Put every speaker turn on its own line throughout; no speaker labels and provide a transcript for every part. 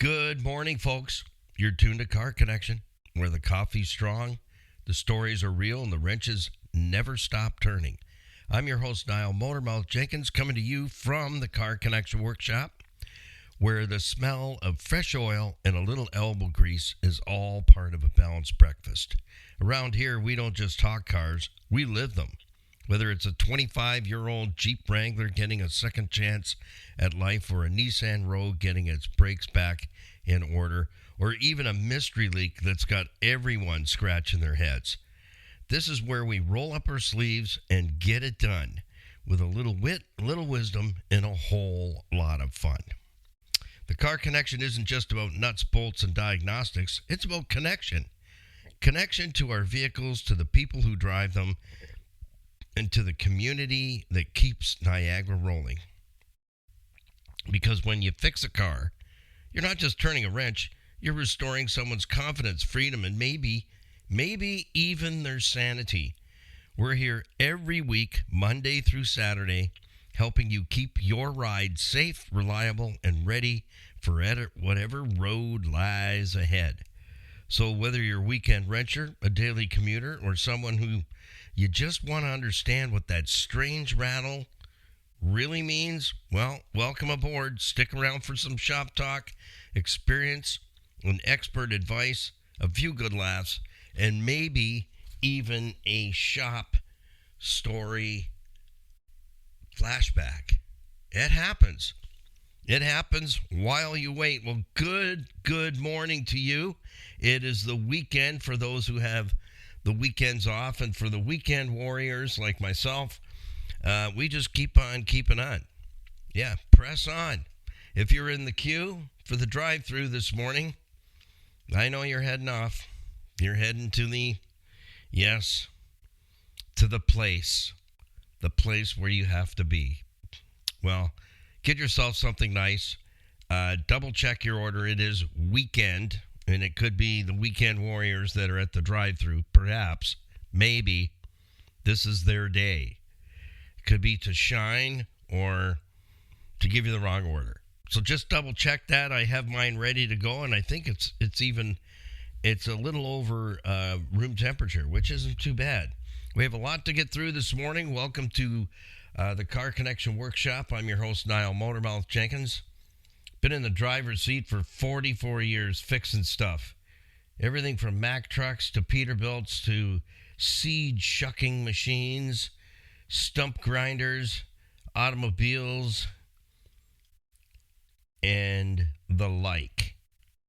Good morning, folks. You're tuned to Car Connection, where the coffee's strong, the stories are real, and the wrenches never stop turning. I'm your host, Nile Motormouth Jenkins, coming to you from the Car Connection Workshop, where the smell of fresh oil and a little elbow grease is all part of a balanced breakfast. Around here, we don't just talk cars, we live them. Whether it's a 25-year-old Jeep Wrangler getting a second chance at life, or a Nissan Rogue getting its brakes back in order, or even a mystery leak that's got everyone scratching their heads. This is where we roll up our sleeves and get it done with a little wit, a little wisdom, and a whole lot of fun. The Car Connection isn't just about nuts, bolts, and diagnostics. It's about connection. Connection to our vehicles, to the people who drive them, and to the community that keeps Niagara rolling. Because when you fix a car, you're not just turning a wrench, you're restoring someone's confidence, freedom, and maybe even their sanity. We're here every week, Monday through Saturday, helping you keep your ride safe, reliable, and ready for whatever road lies ahead. So whether you're a weekend wrencher, a daily commuter, or someone who you just want to understand what that strange rattle really means, well, welcome aboard. Stick around for some shop talk, experience, and expert advice, a few good laughs, and maybe even a shop story flashback. It happens. It happens while you wait. Well, good morning to you. It is the weekend for those who have the weekends off, and for the weekend warriors like myself, we just keep on keeping on. Yeah, press on. If you're in the queue for the drive-thru this morning, I know you're heading off. You're heading to the place where you have to be. Well, get yourself something nice. Double check your order. It is weekend. And it could be the weekend warriors that are at the drive-thru. Perhaps, maybe, this is their day. It could be to shine or to give you the wrong order. So just double check that. I have mine ready to go, and I think it's a little over room temperature, which isn't too bad. We have a lot to get through this morning. Welcome to the Car Connection Workshop. I'm your host, Nile Motormouth Jenkins. Been in the driver's seat for 44 years fixing stuff. Everything from Mack trucks to Peterbilts to seed shucking machines, stump grinders, automobiles, and the like.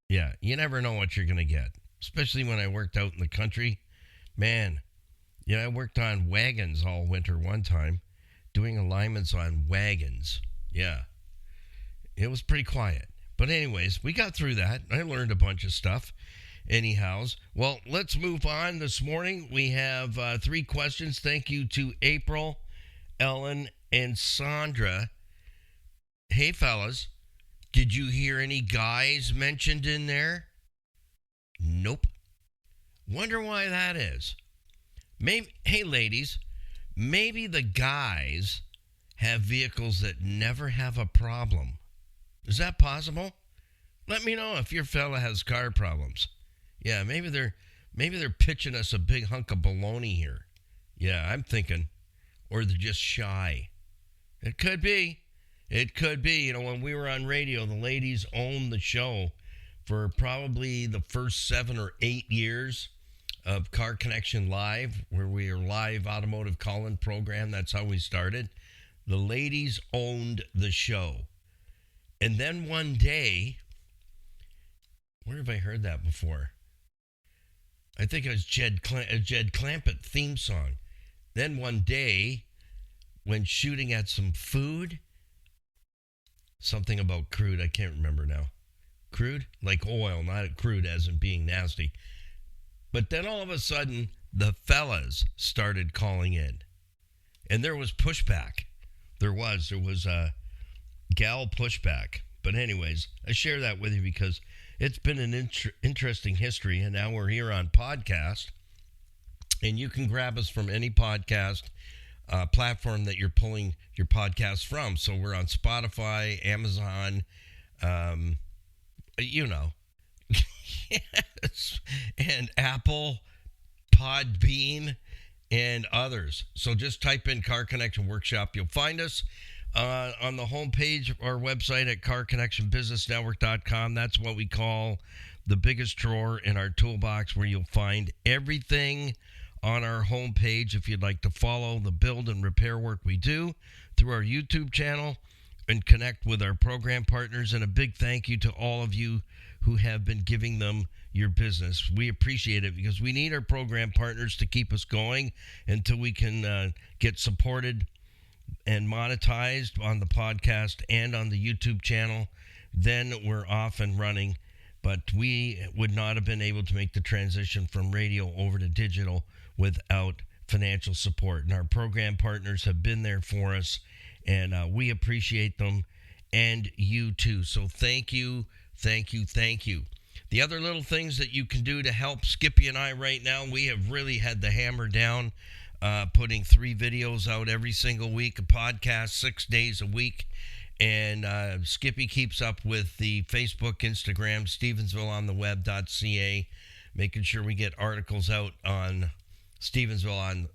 Yeah, you never know what you're going to get, especially when I worked out in the country. Man, I worked on wagons all winter one time, doing alignments on wagons. Yeah. It was pretty quiet. But anyways, we got through that. I learned a bunch of stuff. Anyhows, well, let's move on. This morning, we have 3 questions. Thank you to April, Ellen, and Sandra. Hey, fellas, did you hear any guys mentioned in there? Nope. Wonder why that is. Hey, ladies, maybe the guys have vehicles that never have a problem. Is that possible? Let me know if your fella has car problems. Yeah, maybe they're pitching us a big hunk of baloney here. Yeah, I'm thinking. Or they're just shy. It could be. When we were on radio, the ladies owned the show for probably the first 7 or 8 years of Car Connection Live, where we are live automotive call-in program. That's how we started. The ladies owned the show. And then one day, where have I heard that before? I think it was Jed Clampett theme song. Then one day, when shooting at some food, something about crude, I can't remember now. Crude? Like oil, not crude as in being nasty. But then all of a sudden, the fellas started calling in. And there was pushback. There was gal pushback. But anyways, I share that with you because it's been an interesting history, and now we're here on podcast, and you can grab us from any podcast platform that you're pulling your podcast from. So we're on Spotify, Amazon, you know. Yes. And Apple, Podbean, and others. So just type in Car Connection Workshop. You'll find us on the homepage of our website at carconnectionbusinessnetwork.com. That's what we call the biggest drawer in our toolbox, where you'll find everything on our homepage. If you'd like to follow the build and repair work we do through our YouTube channel and connect with our program partners. And a big thank you to all of you who have been giving them your business. We appreciate it, because we need our program partners to keep us going until we can get supported and monetized on the podcast and on the YouTube channel. Then we're off and running. But we would not have been able to make the transition from radio over to digital without financial support. And our program partners have been there for us, and we appreciate them, and you too. So thank you, thank you, thank you. The other little things that you can do to help Skippy and I right now, we have really had the hammer down, putting 3 videos out every single week, a podcast 6 days a week. And Skippy keeps up with the Facebook, Instagram, StevensvilleOnTheWeb.ca, making sure we get articles out on Stevensville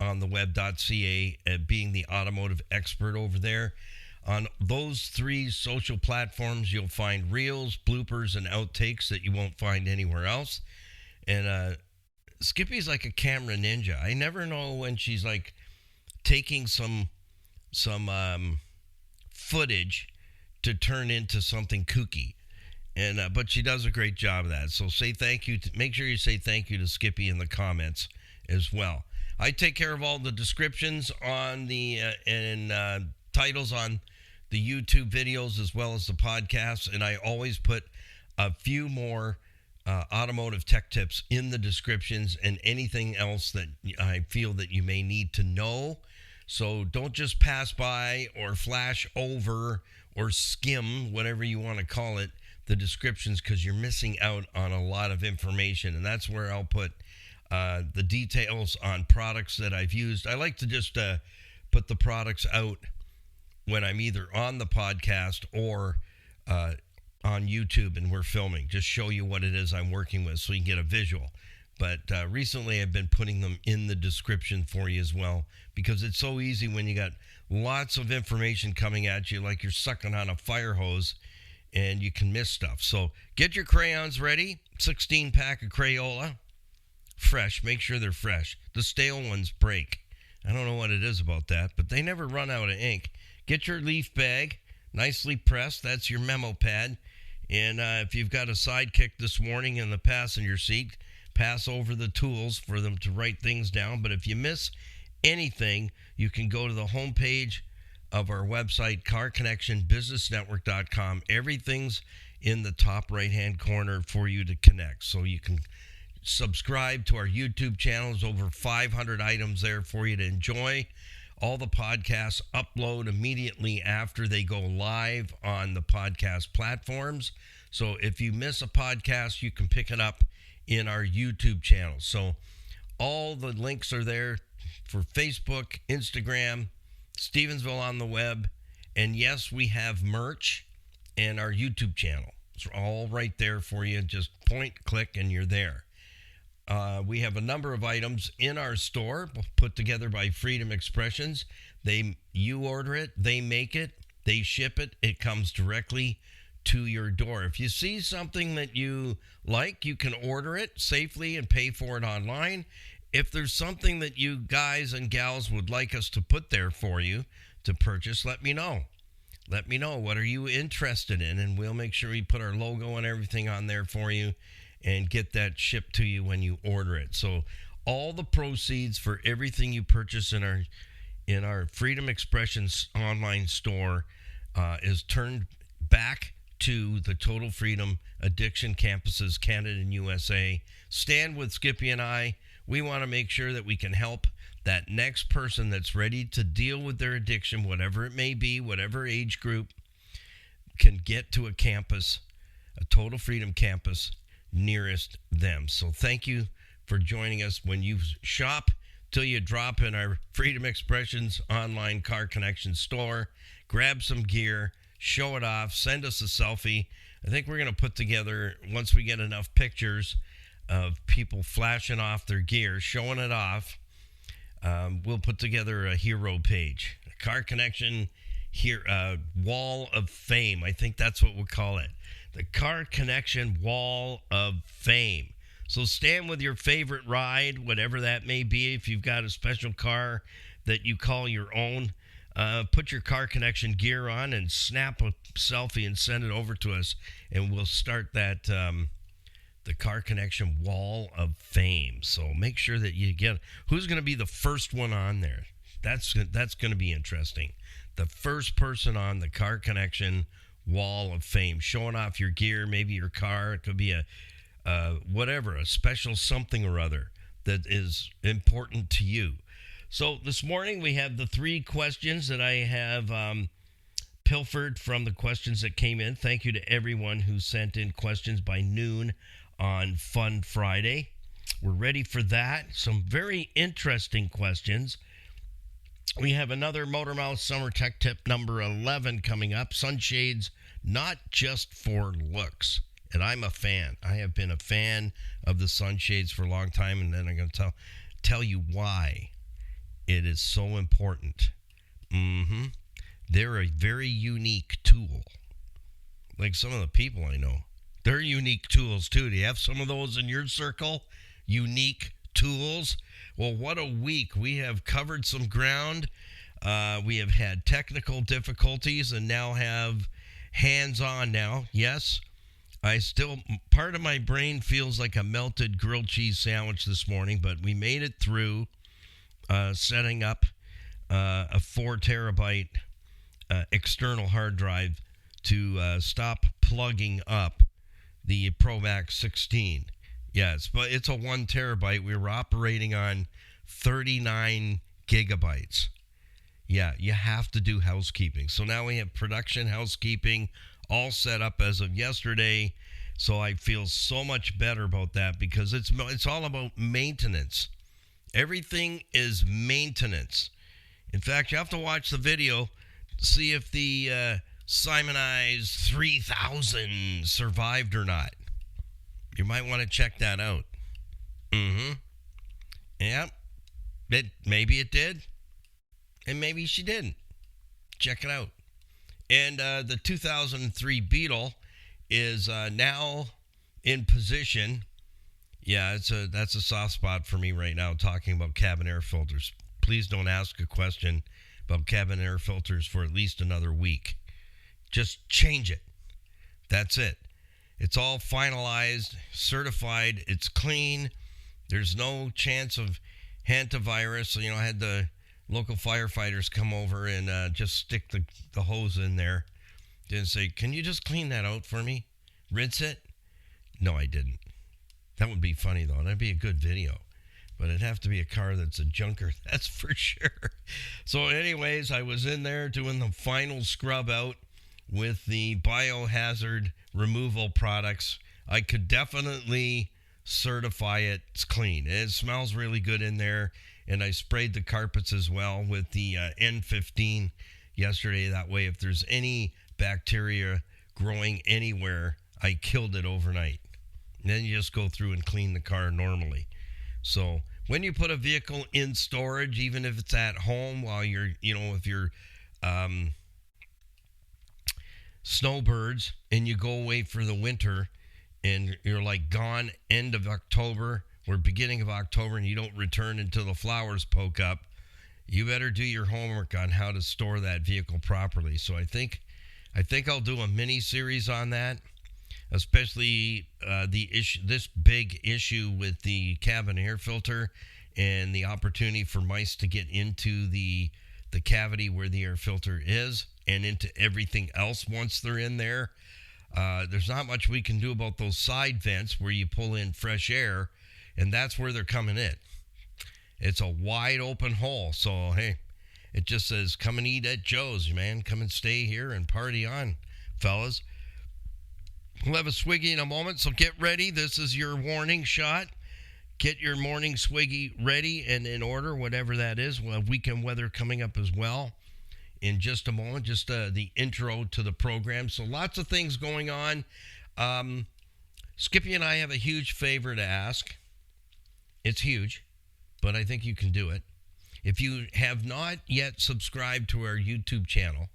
on the web.ca, being the automotive expert over there. On those 3 social platforms, you'll find reels, bloopers, and outtakes that you won't find anywhere else. And Skippy's like a camera ninja. I never know when she's like taking some footage to turn into something kooky, and but she does a great job of that. So say thank you. Make sure you say thank you to Skippy in the comments as well. I take care of all the descriptions on the and titles on the YouTube videos as well as the podcasts, and I always put a few more automotive tech tips in the descriptions and anything else that I feel that you may need to know. So don't just pass by or flash over or skim, whatever you want to call it, the descriptions, because you're missing out on a lot of information. And that's where I'll put the details on products that I've used. I like to just put the products out when I'm either on the podcast or on YouTube and we're filming. Just show you what it is I'm working with so you can get a visual. But recently I've been putting them in the description for you as well, because it's so easy when you got lots of information coming at you like you're sucking on a fire hose, and you can miss stuff. So get your crayons ready. 16-pack of Crayola. Fresh. Make sure they're fresh. The stale ones break. I don't know what it is about that, but they never run out of ink. Get your leaf bag. Nicely pressed. That's your memo pad. And if you've got a sidekick this morning in the passenger seat, pass over the tools for them to write things down. But if you miss anything, you can go to the homepage of our website, carconnectionbusinessnetwork.com. Everything's in the top right-hand corner for you to connect. So you can subscribe to our YouTube channels, over 500 items there for you to enjoy. All the podcasts upload immediately after they go live on the podcast platforms. So if you miss a podcast, you can pick it up in our YouTube channel. So all the links are there for Facebook, Instagram, Stevensville on the web, and yes, we have merch and our YouTube channel. It's all right there for you. Just point, click, and you're there. We have a number of items in our store put together by Freedom Expressions. You order it, they make it, they ship it, it comes directly to your door. If you see something that you like, you can order it safely and pay for it online. If there's something that you guys and gals would like us to put there for you to purchase, let me know. Let me know. What are you interested in? And we'll make sure we put our logo and everything on there for you and get that shipped to you when you order it. So all the proceeds for everything you purchase in our Freedom Expressions online store is turned back to the Total Freedom Addiction Campuses, Canada and USA. Stand with Skippy and I. We want to make sure that we can help that next person that's ready to deal with their addiction, whatever it may be, whatever age group, can get to a campus, a Total Freedom campus nearest them. So thank you for joining us. When you shop till you drop in our Freedom Expressions online car connection store, grab some gear, show it off, send us a selfie, I think we're going to put together, once we get enough pictures of people flashing off their gear, showing it off, we'll put together a hero page, a Car Connection here, Wall of Fame. I think that's what we'll call it. The Car Connection Wall of Fame. So stand with your favorite ride, whatever that may be. If you've got a special car that you call your own, put your Car Connection gear on and snap a selfie and send it over to us, and we'll start that the Car Connection Wall of Fame. So make sure that you get who's going to be the first one on there. That's going to be interesting. The first person on the Car Connection Wall of Fame, showing off your gear, maybe your car. It could be a whatever, a special something or other that is important to you. So this morning we have the 3 questions that I have pilfered from the questions that came in. Thank you to everyone who sent in questions by noon on Fun Friday. We're ready for that. Some very interesting questions. We have another Motormouth Summer Tech Tip number 11 coming up. Sunshades, not just for looks. And I'm a fan. I have been a fan of the sunshades for a long time, and then I'm going to tell you why it is so important. They're a very unique tool. Like some of the people I know, they're unique tools too. Do you have some of those in your circle? Unique tools? Well, what a week. We have covered some ground. We have had technical difficulties and now have hands-on now. Yes, part of my brain feels like a melted grilled cheese sandwich this morning, but we made it through setting up a 4 terabyte external hard drive to stop plugging up the Pro Max 16. Yes, but it's a 1 terabyte. We were operating on 39 gigabytes. Yeah, you have to do housekeeping. So now we have production housekeeping all set up as of yesterday. So I feel so much better about that because it's all about maintenance. Everything is maintenance. In fact, you have to watch the video to see if the Simonized 3000 survived or not. You might want to check that out. Yeah. Maybe it did. And maybe she didn't. Check it out. And the 2003 Beetle is now in position. Yeah, that's a soft spot for me right now, talking about cabin air filters. Please don't ask a question about cabin air filters for at least another week. Just change it. That's it. It's all finalized, certified, it's clean. There's no chance of hantavirus. So, I had the local firefighters come over and just stick the hose in there. Didn't say, can you just clean that out for me? Rinse it? No, I didn't. That would be funny, though. That'd be a good video. But it'd have to be a car that's a junker, that's for sure. So anyways, I was in there doing the final scrub out with the biohazard removal products. I could definitely certify it's clean. It smells really good in there. And I sprayed the carpets as well with the N15 yesterday. That way, if there's any bacteria growing anywhere, I killed it overnight. And then you just go through and clean the car normally. So when you put a vehicle in storage, even if it's at home while you're, if you're snowbirds and you go away for the winter and you're like gone end of October or beginning of October and you don't return until the flowers poke up, you better do your homework on how to store that vehicle properly. So I think I'll do a mini series on that, especially this big issue with the cabin air filter and the opportunity for mice to get into the cavity where the air filter is and into everything else once they're in there. There's not much we can do about those side vents where you pull in fresh air, and that's where they're coming in. It's a wide open hole. So, hey, it just says, come and eat at Joe's, man. Come and stay here and party on, fellas. We'll have a swiggy in a moment, so get ready. This is your warning shot. Get your morning swiggy ready and in order, whatever that is. We'll have weekend weather coming up as well in just a moment, just the intro to the program. So lots of things going on. Skippy and I have a huge favor to ask. It's huge, but I think you can do it. If you have not yet subscribed to our YouTube channel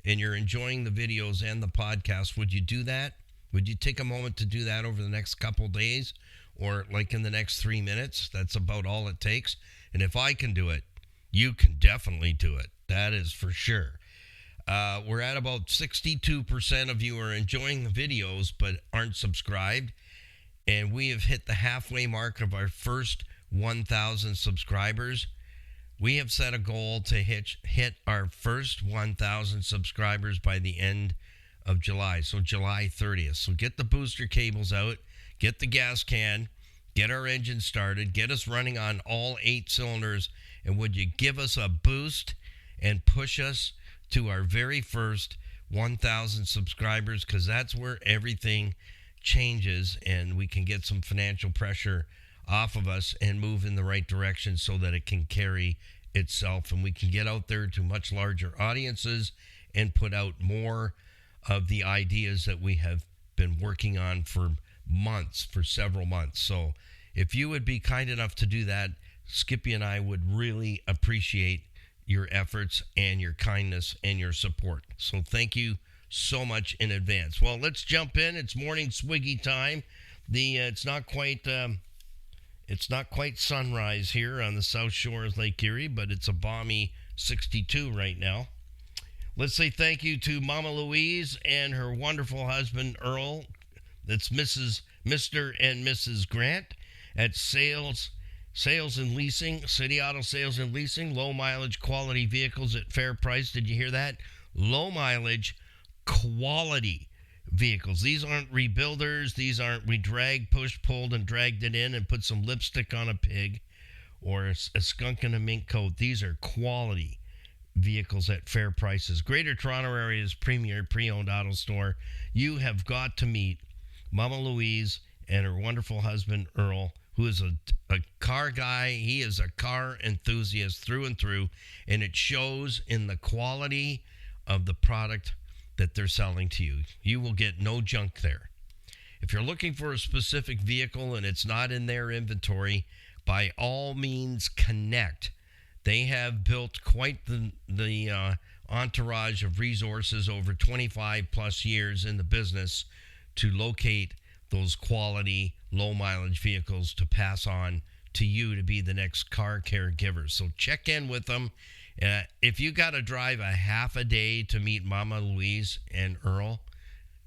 and you're enjoying the videos and the podcast, would you do that? Would you take a moment to do that over the next couple days or like in the next 3 minutes? That's about all it takes. And if I can do it, you can definitely do it. That is for sure. We're at about 62% of you are enjoying the videos but aren't subscribed. And we have hit the halfway mark of our first 1,000 subscribers. We have set a goal to hit our first 1,000 subscribers by the end of July. So July 30th. So get the booster cables out, get the gas can, get our engine started, get us running on all 8 cylinders. And would you give us a boost and push us to our very first 1,000 subscribers? Because that's where everything changes and we can get some financial pressure off of us and move in the right direction so that it can carry itself and we can get out there to much larger audiences and put out more of the ideas that we have been working on for months, for several months. So if you would be kind enough to do that, Skippy and I would really appreciate your efforts and your kindness and your support. So thank you so much in advance. Well, let's jump in. It's morning swiggy time. It's not quite sunrise here on the south shore of Lake Erie, but it's a balmy 62 right now. Let's say thank you to Mama Louise and her wonderful husband Earl. That's Mr. and Mrs. Grant at Sales and Leasing, City Auto Sales and Leasing, low mileage quality vehicles at fair price. Did you hear that? Low mileage quality vehicles. These aren't rebuilders. These aren't we pushed, pulled, and dragged it in and put some lipstick on a pig or a skunk in a mink coat. These are quality vehicles at fair prices. Greater Toronto Area's premier pre-owned auto store. You have got to meet Mama Louise and her wonderful husband Earl, who is a car guy. He is a car enthusiast through and through, and it shows in the quality of the product that they're selling to you. You will get no junk there. If you're looking for a specific vehicle and it's not in their inventory, by all means connect. They have built quite the entourage of resources over 25 plus years in the business to locate those quality low mileage vehicles to pass on to you to be the next car caregiver. So check in with them. If you got to drive a half a day to meet Mama Louise and Earl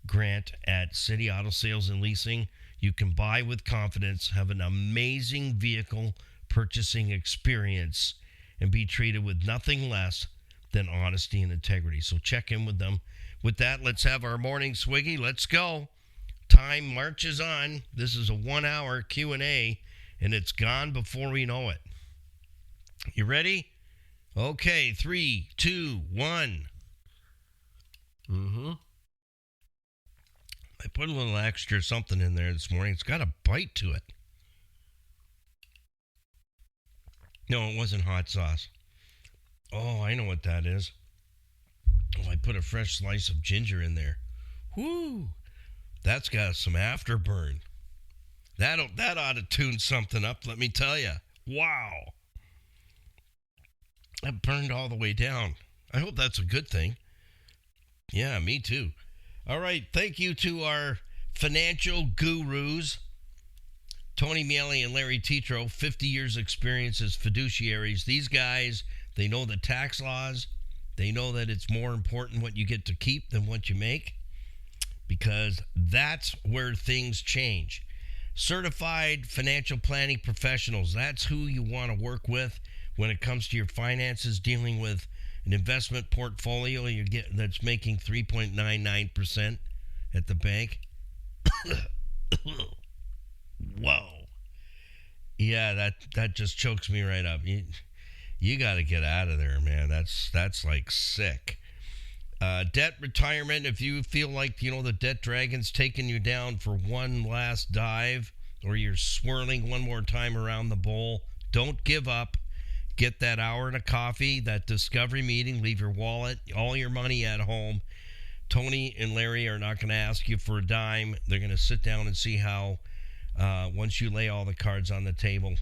Grant at City Auto Sales and Leasing, you can buy with confidence, have an amazing vehicle purchasing experience, and be treated with nothing less than honesty and integrity. So check in with them. With that, let's have our morning swiggy. Let's go. Time marches on. This is a 1-hour Q&A, and it's gone before we know it. You ready? Okay, 3, 2, 1. I put a little extra something in there this morning. It's got a bite to it. No, it wasn't hot sauce. Oh, I know what that is. Oh, I put a fresh slice of ginger in there. Whoo! That's got some afterburn. That ought to tune something up, let me tell you. Wow. That burned all the way down. I hope that's a good thing. Yeah, me too. All right, thank you to our financial gurus, Tony Miele and Larry Tetro, 50 years experience as fiduciaries. These guys, they know the tax laws. They know that it's more important what you get to keep than what you make, because that's where things change. Certified financial planning professionals, that's who you want to work with when it comes to your finances, dealing with an investment portfolio that's making 3.99% at the bank. Whoa. Yeah, that just chokes me right up. You got to get out of there, man. That's like sick. Debt retirement, if you feel like, the debt dragon's taking you down for one last dive, or you're swirling one more time around the bowl, don't give up. Get that hour and a coffee, that discovery meeting, leave your wallet, all your money at home. Tony and Larry are not going to ask you for a dime. They're going to sit down and see how, once you lay all the cards on the table,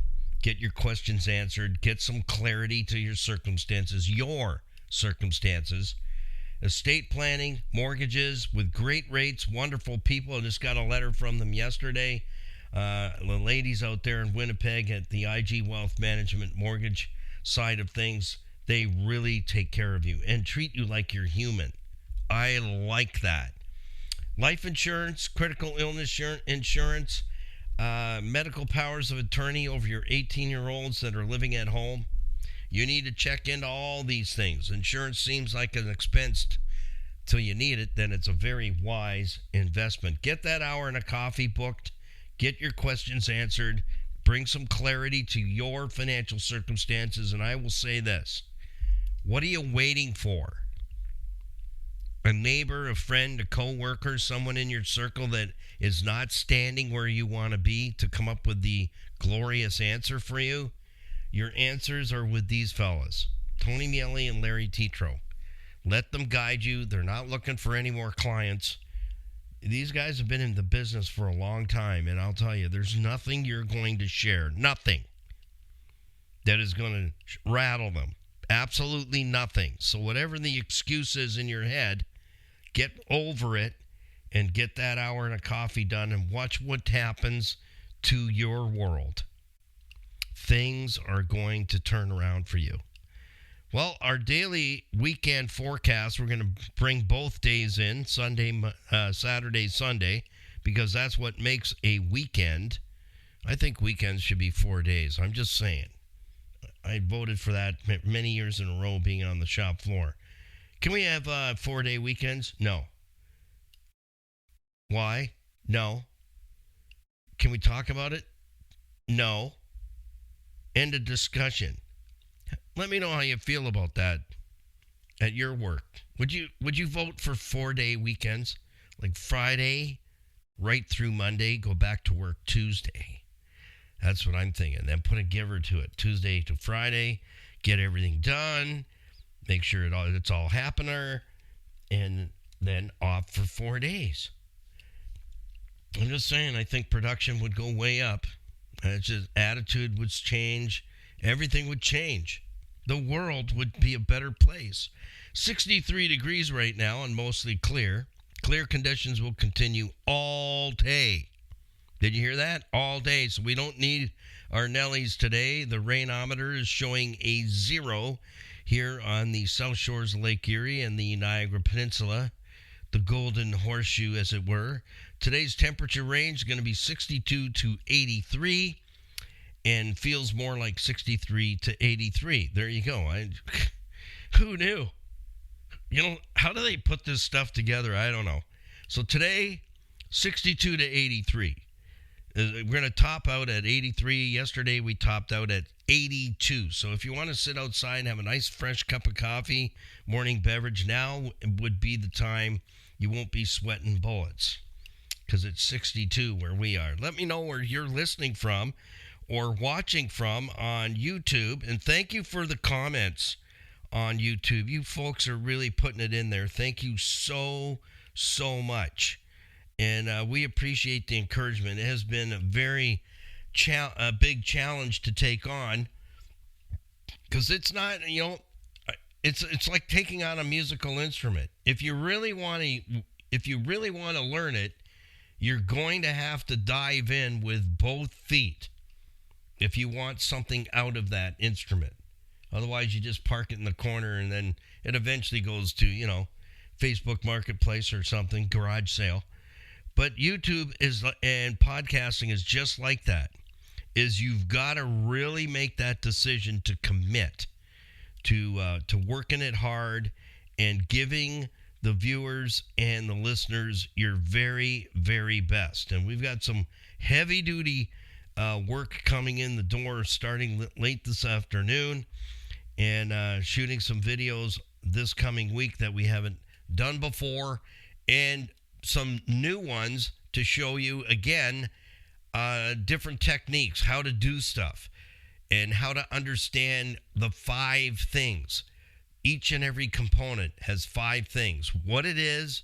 get your questions answered, get some clarity to your circumstances, estate planning, mortgages with great rates, wonderful people. I just got a letter from them yesterday. The ladies out there in Winnipeg at the IG Wealth Management mortgage side of things, they really take care of you and treat you like you're human. I like that. Life insurance, critical illness insurance, medical powers of attorney over your 18-year-olds that are living at home. You need to check into all these things. Insurance seems like an expense till you need it, then it's a very wise investment. Get that hour and a coffee booked. Get your questions answered. Bring some clarity to your financial circumstances. And I will say this. What are you waiting for? A neighbor, a friend, a co-worker, someone in your circle that is not standing where you want to be to come up with the glorious answer for you? Your answers are with these fellas, Tony Miele and Larry Tetro. Let them guide you. They're not looking for any more clients. These guys have been in the business for a long time, and I'll tell you, there's nothing you're going to share, nothing, that is going to rattle them. Absolutely nothing. So whatever the excuse is in your head, get over it and get that hour and a coffee done and watch what happens to your world. Things are going to turn around for you. Well, our daily weekend forecast, we're going to bring both days in, Saturday, Sunday, because that's what makes a weekend. I think weekends should be 4 days. I'm just saying. I voted for that many years in a row being on the shop floor. Can we have 4-day weekends? No. Why? No. Can we talk about it? No. End of discussion. Let me know how you feel about that at your work. Would you vote for 4-day weekends? Like Friday right through Monday, go back to work Tuesday. That's what I'm thinking. Then put a giver to it. Tuesday to Friday, get everything done, make sure it's all happening, and then off for 4 days. I'm just saying, I think production would go way up. It's just attitude would change. Everything would change. The world would be a better place. 63 degrees right now and mostly clear. Clear conditions will continue all day. Did you hear that? All day. So we don't need our Nellies today. The rainometer is showing a 0 here on the south shores of Lake Erie and the Niagara Peninsula, the Golden Horseshoe, as it were. Today's temperature range is going to be 62 to 83 and feels more like 63 to 83. There you go. Who knew? You know, how do they put this stuff together? I don't know. So today, 62 to 83. We're going to top out at 83. Yesterday, we topped out at 82. So if you want to sit outside and have a nice fresh cup of coffee, morning beverage, now would be the time. You won't be sweating bullets because it's 62 where we are. Let me know where you're listening from or watching from on YouTube. And thank you for the comments on YouTube. You folks are really putting it in there. Thank you so much. And we appreciate the encouragement. It has been a very big challenge to take on because it's not, it's like taking on a musical instrument. If you really want to learn it, you're going to have to dive in with both feet if you want something out of that instrument. Otherwise, you just park it in the corner and then it eventually goes to, Facebook Marketplace or something, garage sale. But YouTube and podcasting is just like that. You've got to really make that decision to commit to working it hard and giving the viewers and the listeners your very, very best. And we've got some heavy-duty work coming in the door starting late this afternoon and shooting some videos this coming week that we haven't done before and some new ones to show you, again, different techniques, how to do stuff. and how to understand the 5 things. Each and every component has 5 things: what it is,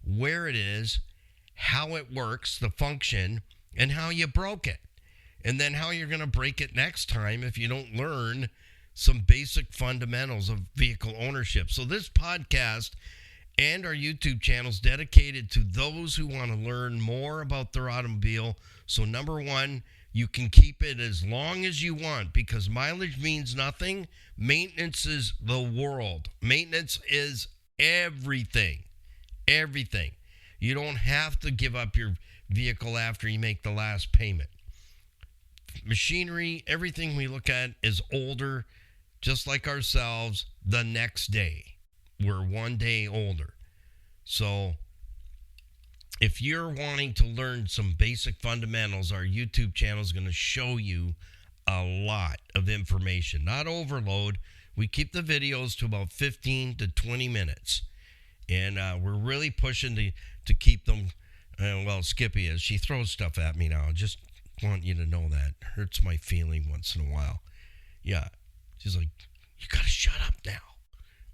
where it is, how it works, the function, and how you broke it. And then how you're going to break it next time if you don't learn some basic fundamentals of vehicle ownership. So this podcast and our YouTube channel is dedicated to those who want to learn more about their automobile. So number one, you can keep it as long as you want, because mileage means nothing. Maintenance is the world. Maintenance is everything. Everything. You don't have to give up your vehicle after you make the last payment. Machinery, everything we look at is older, just like ourselves, the next day. We're one day older. So if you're wanting to learn some basic fundamentals, our YouTube channel is going to show you a lot of information. Not overload. We keep the videos to about 15 to 20 minutes. And we're really pushing to keep them, well, Skippy is. She throws stuff at me now. Just want you to know that. Hurts my feeling once in a while. Yeah. She's like, you got to shut up now.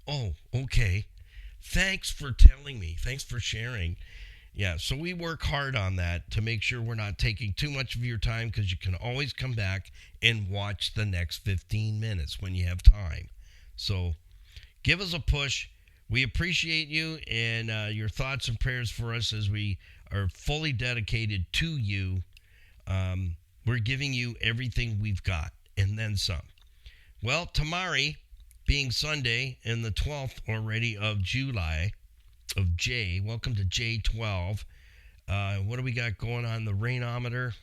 Oh, okay. Thanks for telling me. Thanks for sharing. Yeah, so we work hard on that to make sure we're not taking too much of your time, because you can always come back and watch the next 15 minutes when you have time. So give us a push. We appreciate you and your thoughts and prayers for us as we are fully dedicated to you. We're giving you everything we've got and then some. Well, tomorrow being Sunday and the 12th already of July, of J, welcome to J12. What do we got going on the rainometer?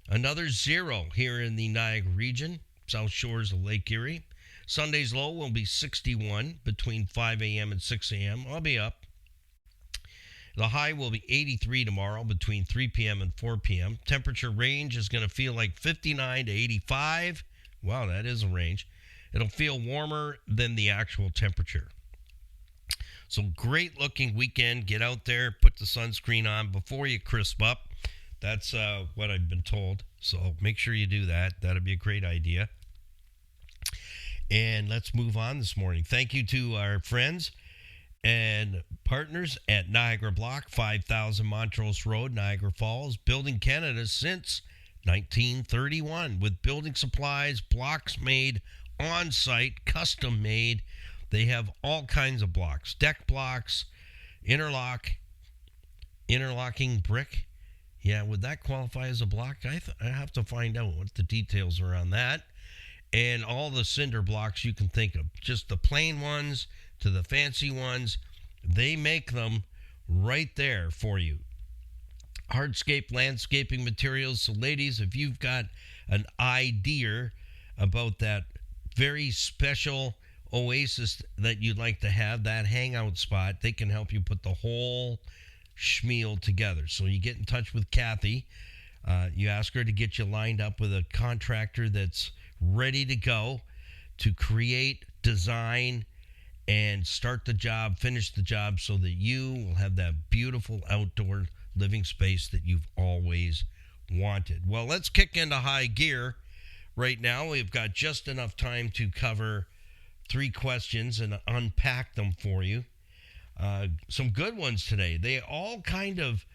Another 0 here in the Niagara region, south shores of Lake Erie. Sunday's low will be 61 between 5 a.m. and 6 a.m. I'll be up. The high will be 83 tomorrow between 3 p.m. and 4 p.m. Temperature range is going to feel like 59 to 85. Wow, that is a range. It'll feel warmer than the actual temperature. So great looking weekend. Get out there, put the sunscreen on before you crisp up. That's what I've been told. So make sure you do that. That'd be a great idea. And let's move on this morning. Thank you to our friends and partners at Niagara Block, 5000 Montrose Road, Niagara Falls, building Canada since 1931 with building supplies, blocks made on site, custom made. They have all kinds of blocks, deck blocks, interlocking brick. Yeah, would that qualify as a block? I have to find out what the details are on that. And all the cinder blocks you can think of, just the plain ones to the fancy ones. They make them right there for you. Hardscape landscaping materials. So ladies, if you've got an idea about that very special oasis that you'd like to have, that hangout spot, they can help you put the whole schmeal together. So you get in touch with Kathy. You ask her to get you lined up with a contractor that's ready to go to create, design, and start the job, finish the job, so that you will have that beautiful outdoor living space that you've always wanted. Well, let's kick into high gear right now. We've got just enough time to cover 3 questions and unpack them for you. Some good ones today. They all kind of,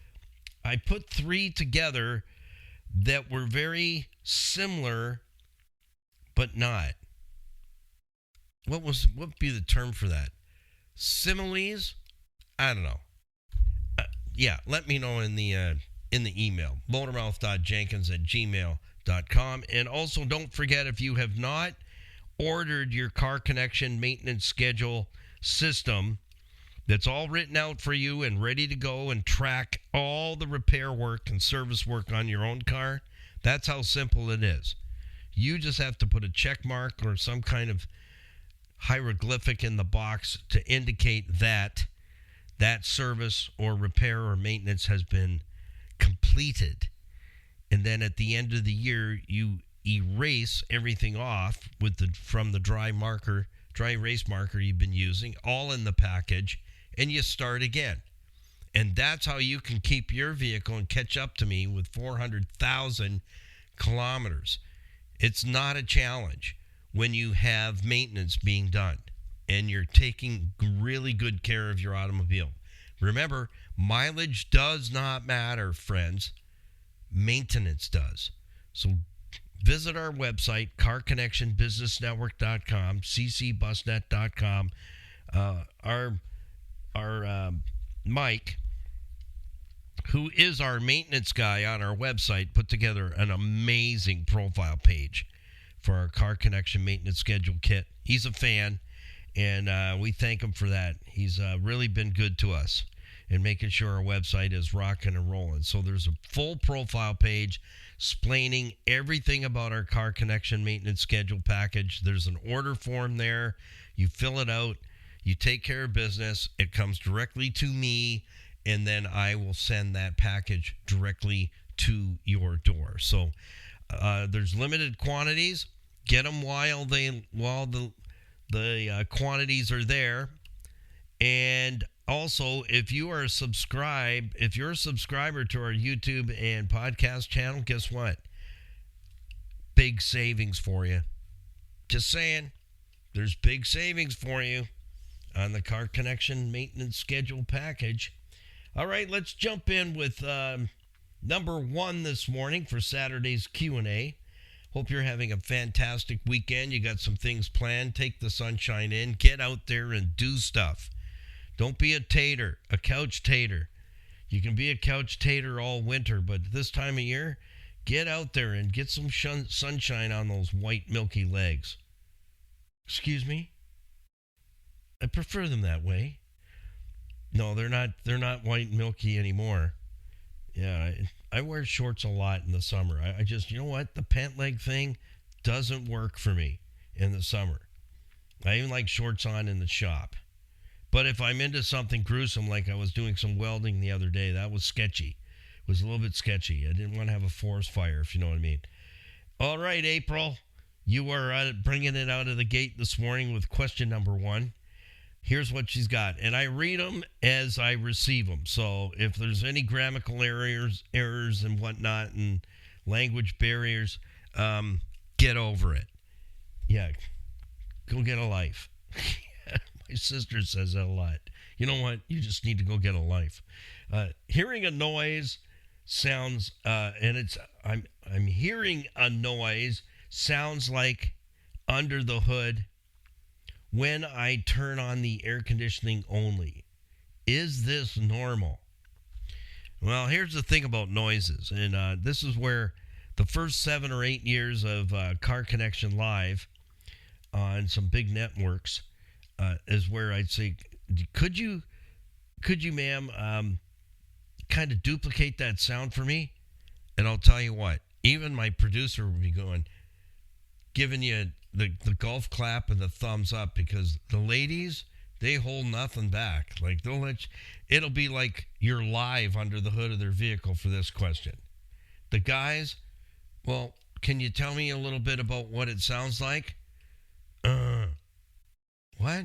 I put 3 together that were very similar, but not. What would be the term for that? Similes? I don't know. Yeah, let me know in the email, motormouth.jenkins@gmail.com. And also, don't forget, if you have not ordered your car connection maintenance schedule system that's all written out for you and ready to go and track all the repair work and service work on your own car, that's how simple it is. You just have to put a check mark or some kind of hieroglyphic in the box to indicate that that service or repair or maintenance has been completed. And then at the end of the year, you erase everything off from the dry erase marker you've been using, all in the package, and you start again. And that's how you can keep your vehicle and catch up to me with 400,000 kilometers. It's not a challenge when you have maintenance being done and you're taking really good care of your automobile. Remember, mileage does not matter, friends. Maintenance does. So visit our website, carconnectionbusinessnetwork.com, ccbusnet.com. Our Mike, who is our maintenance guy on our website, put together an amazing profile page for our Car Connection maintenance schedule kit. He's a fan, and we thank him for that. He's really been good to us in making sure our website is rocking and rolling. So there's a full profile page explaining everything about our Car Connection maintenance schedule package. There's an order form there. You fill it out. You take care of business. It comes directly to me, and then I will send that package directly to your door. So there's limited quantities. Get them while the quantities are there. And also, if you're a subscriber to our YouTube and podcast channel, guess what? Big savings for you. Just saying, there's big savings for you on the Car Connection maintenance schedule package. All right, let's jump in with number one this morning for Saturday's Q&A. Hope you're having a fantastic weekend. You got some things planned. Take the sunshine in. Get out there and do stuff. Don't be a couch tater. You can be a couch tater all winter, but this time of year, get out there and get some sunshine on those white milky legs. Excuse me? I prefer them that way. No, they're not white milky anymore. Yeah, I wear shorts a lot in the summer. I just, you know what? The pant leg thing doesn't work for me in the summer. I even like shorts on in the shop. But if I'm into something gruesome, like I was doing some welding the other day, that was sketchy. It was a little bit sketchy. I didn't want to have a forest fire, if you know what I mean. All right, April, you are bringing it out of the gate this morning with question number one. Here's what she's got. And I read them as I receive them. So if there's any grammatical errors and whatnot and language barriers, get over it. Yeah, go get a life. My sister says that a lot. You know what? You just need to go get a life. Hearing a noise sounds, I'm hearing a noise sounds like under the hood when I turn on the air conditioning only. Is this normal? Well, here's the thing about noises, and this is where the first 7 or 8 years of Car Connection Live on some big networks is where I'd say, could you, ma'am, kind of duplicate that sound for me? And I'll tell you what, even my producer would be giving you the golf clap and the thumbs up, because the ladies, they hold nothing back. Like, it'll be like you're live under the hood of their vehicle for this question. The guys, well, can you tell me a little bit about what it sounds like? What?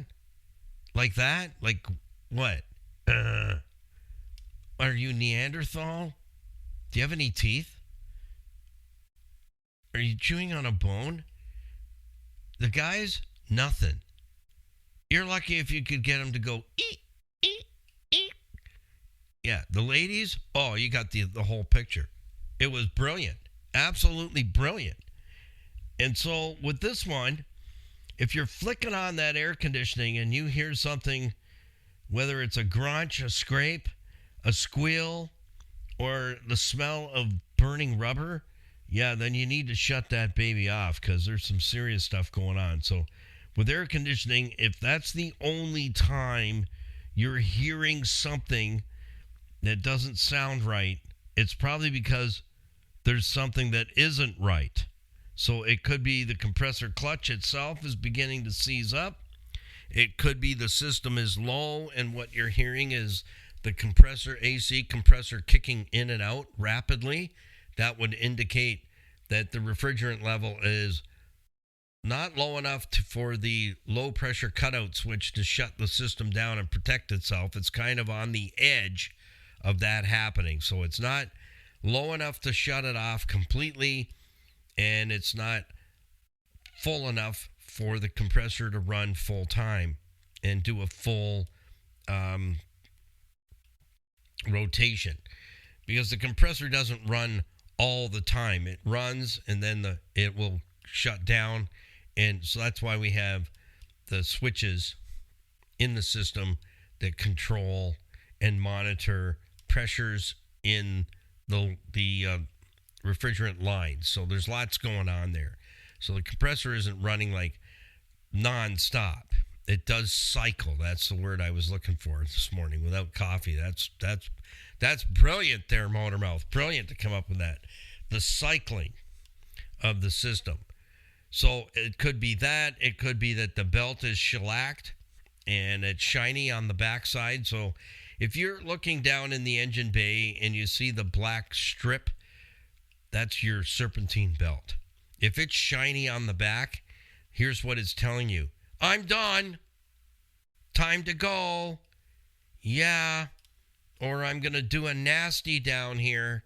Like that? Like what? Are you Neanderthal? Do you have any teeth? Are you chewing on a bone? The guys, nothing. You're lucky if you could get them to go eek, eek, eek. Yeah, the ladies, oh, you got the whole picture. It was brilliant. Absolutely brilliant. And so with this one, if you're flicking on that air conditioning and you hear something, whether it's a grunch, a scrape, a squeal, or the smell of burning rubber, yeah, then you need to shut that baby off, because there's some serious stuff going on. So with air conditioning, if that's the only time you're hearing something that doesn't sound right, it's probably because there's something that isn't right. So it could be the compressor clutch itself is beginning to seize up. It could be the system is low and what you're hearing is the compressor, AC compressor, kicking in and out rapidly. That would indicate that the refrigerant level is not low enough for the low pressure cutout switch to shut the system down and protect itself. It's kind of on the edge of that happening. So it's not low enough to shut it off completely, and it's not full enough for the compressor to run full time and do a full rotation, because the compressor doesn't run all the time. It runs and then it will shut down, and so that's why we have the switches in the system that control and monitor pressures in the refrigerant lines. So there's lots going on there. So the compressor isn't running like non-stop. It does cycle. That's the word I was looking for this morning. Without coffee. That's brilliant there, Motormouth. Brilliant to come up with that. The cycling of the system. So it could be that. It could be that the belt is shellacked and it's shiny on the backside. So if you're looking down in the engine bay and you see the black strip, that's your serpentine belt. If it's shiny on the back, here's what it's telling you. I'm done. Time to go. Yeah. Or I'm going to do a nasty down here,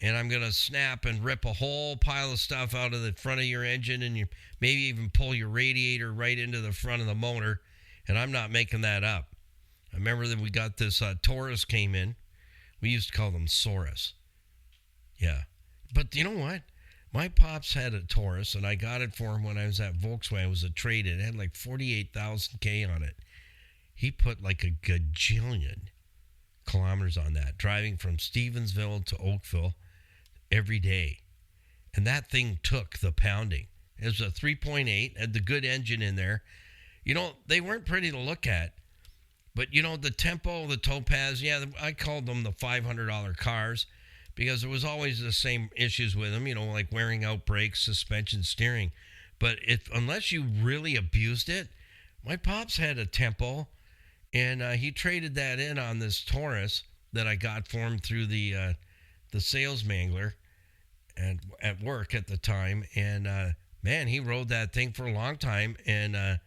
and I'm going to snap and rip a whole pile of stuff out of the front of your engine, and you maybe even pull your radiator right into the front of the motor. And I'm not making that up. I remember that we got this Taurus came in. We used to call them Saurus. Yeah. But you know what? My pops had a Taurus, and I got it for him when I was at Volkswagen. It was a trade-in. It had like 48,000 K on it. He put like a gajillion kilometers on that, driving from Stevensville to Oakville every day. And that thing took the pounding. It was a 3.8, had the good engine in there. You know, they weren't pretty to look at. But, you know, the Tempo, the Topaz, yeah, I called them the $500 cars, because there was always the same issues with them, you know, like wearing out brakes, suspension, steering. But unless you really abused it, my pops had a Tempo, and he traded that in on this Taurus that I got for him through the sales mangler and at work at the time. And, man, he rode that thing for a long time. And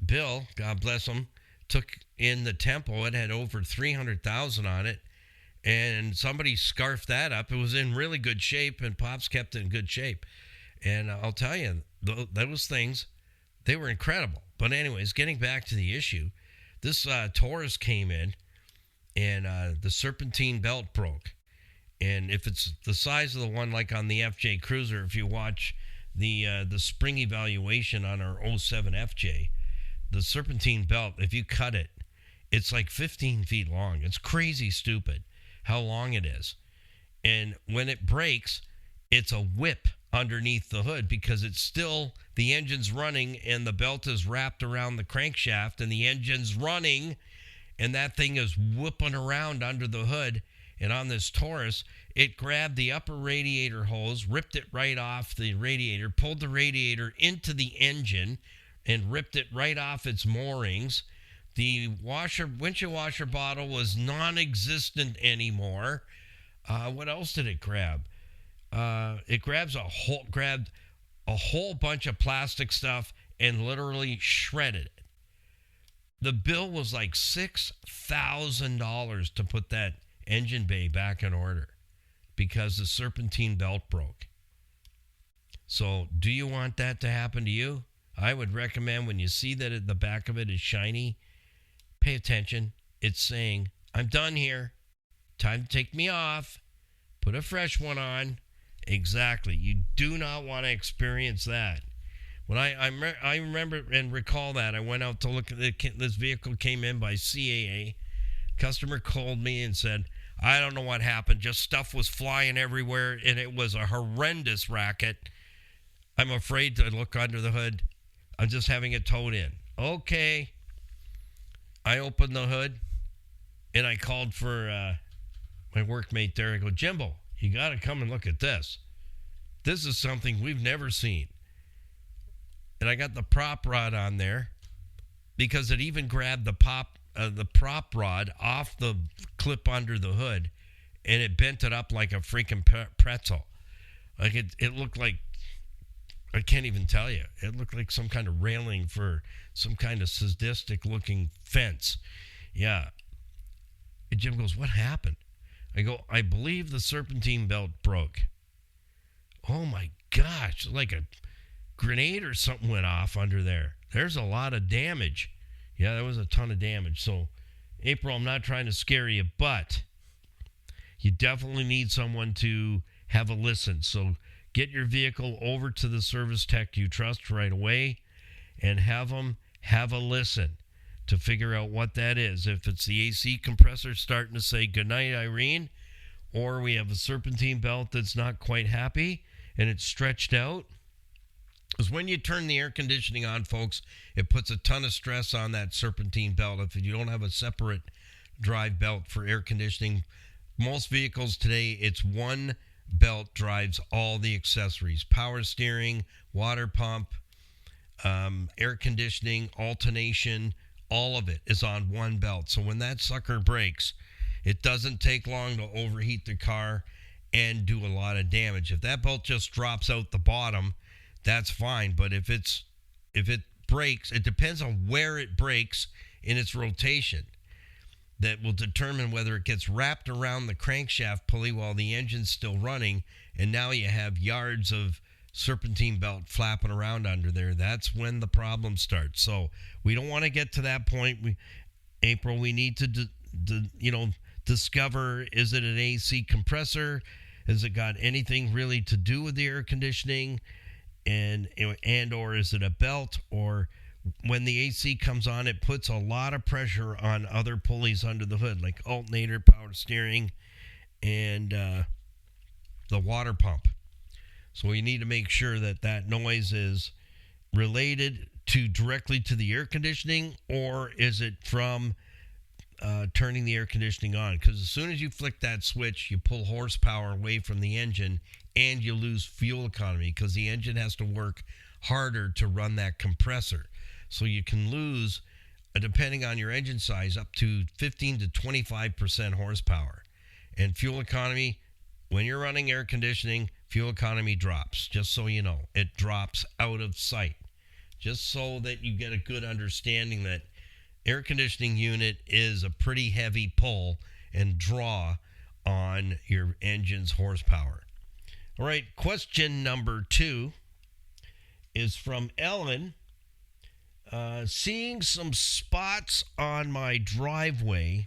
Bill, God bless him, took in the Tempo. It had over 300,000 on it. And somebody scarfed that up. It was in really good shape, and Pops kept it in good shape. And I'll tell you, those things, they were incredible. But anyways, getting back to the issue, this Taurus came in, and the serpentine belt broke. And if it's the size of the one like on the FJ Cruiser, if you watch the spring evaluation on our 07 FJ, the serpentine belt, if you cut it, it's like 15 feet long. It's crazy stupid how long it is. And when it breaks, it's a whip underneath the hood, because it's still, the engine's running and the belt is wrapped around the crankshaft and the engine's running, and that thing is whooping around under the hood. And on this Taurus, it grabbed the upper radiator hose, ripped it right off the radiator, pulled the radiator into the engine and ripped it right off its moorings. The windshield washer bottle was non-existent anymore. What else did it grab? It grabbed a whole bunch of plastic stuff and literally shredded it. The bill was like $6,000 to put that engine bay back in order because the serpentine belt broke. So do you want that to happen to you? I would recommend, when you see that the back of it is shiny, pay attention. It's saying, I'm done here. Time to take me off. Put a fresh one on. Exactly. You do not want to experience that. When I remember and recall that, I went out to look at this vehicle came in by CAA. Customer called me and said, I don't know what happened. Just stuff was flying everywhere, and it was a horrendous racket. I'm afraid to look under the hood. I'm just having it towed in. Okay. I opened the hood, and I called for my workmate there. I go, Jimbo, you got to come and look at this. This is something we've never seen. And I got the prop rod on there because it even grabbed the prop rod off the clip under the hood, and it bent it up like a freaking pretzel. Like it looked like, I can't even tell you. It looked like some kind of railing for some kind of sadistic looking fence. Yeah. And Jim goes, what happened? I go, I believe the serpentine belt broke. Oh my gosh. Like grenade or something went off under there. There's a lot of damage. Yeah, there was a ton of damage. So, April, I'm not trying to scare you, but you definitely need someone to have a listen. So, get your vehicle over to the service tech you trust right away and have them have a listen to figure out what that is. If it's the AC compressor starting to say, "Goodnight, Irene," or we have a serpentine belt that's not quite happy and it's stretched out. Because when you turn the air conditioning on, folks, it puts a ton of stress on that serpentine belt. If you don't have a separate drive belt for air conditioning, most vehicles today, it's one belt drives all the accessories. Power steering, water pump, air conditioning, alternation, all of it is on one belt. So when that sucker breaks, it doesn't take long to overheat the car and do a lot of damage. If that belt just drops out the bottom, that's fine. But if it breaks, it depends on where it breaks in its rotation. That will determine whether it gets wrapped around the crankshaft pulley while the engine's still running, and now you have yards of serpentine belt flapping around under there. That's when the problem starts. So we don't want to get to that point. April, we need to discover, is it an AC compressor? Has it got anything really to do with the air conditioning? And or is it a belt? Or when the AC comes on, it puts a lot of pressure on other pulleys under the hood, like alternator, power steering, and the water pump. So we need to make sure that that noise is related directly to the air conditioning, or is it from turning the air conditioning on? Because as soon as you flick that switch, you pull horsepower away from the engine and you lose fuel economy because the engine has to work harder to run that compressor. So you can lose, depending on your engine size, up to 15 to 25% horsepower. And fuel economy, when you're running air conditioning, fuel economy drops. Just so you know, it drops out of sight. Just so that you get a good understanding that air conditioning unit is a pretty heavy pull and draw on your engine's horsepower. All right, question number 2 is from Ellen. Seeing some spots on my driveway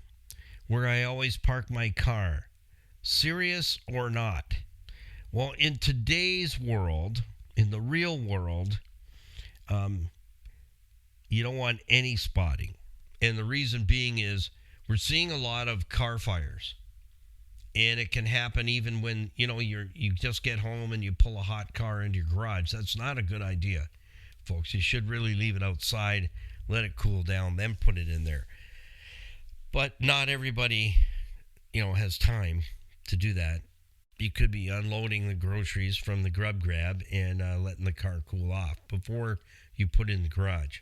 where I always park my car. Serious or not? Well, in today's world, in the real world, you don't want any spotting. And the reason being is we're seeing a lot of car fires. And it can happen even when, you just get home and you pull a hot car into your garage. That's not a good idea, folks. You should really leave it outside, let it cool down, then put it in there. But not everybody, has time to do that. You could be unloading the groceries from the grub grab and letting the car cool off before you put it in the garage.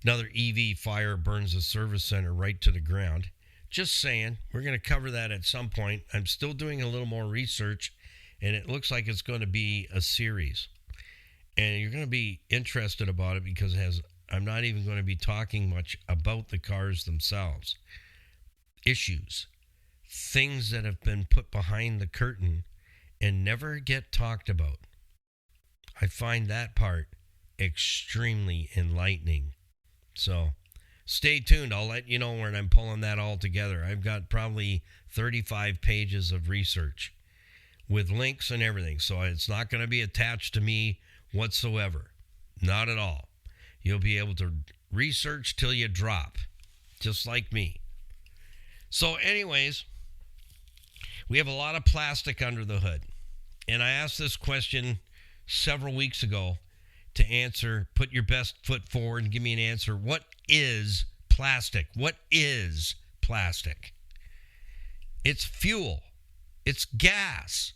Another EV fire burns a service center right to the ground. Just saying, we're going to cover that at some point. I'm still doing a little more research, and it looks like it's going to be a series. And you're going to be interested about it because I'm not even going to be talking much about the cars themselves. Issues, things that have been put behind the curtain and never get talked about. I find that part extremely enlightening. So stay tuned. I'll let you know when I'm pulling that all together. I've got probably 35 pages of research with links and everything. So it's not going to be attached to me whatsoever. Not at all. You'll be able to research till you drop, just like me. So anyways, we have a lot of plastic under the hood. And I asked this question several weeks ago to answer. Put your best foot forward and give me an answer. What is plastic? What is plastic? It's fuel. It's gas.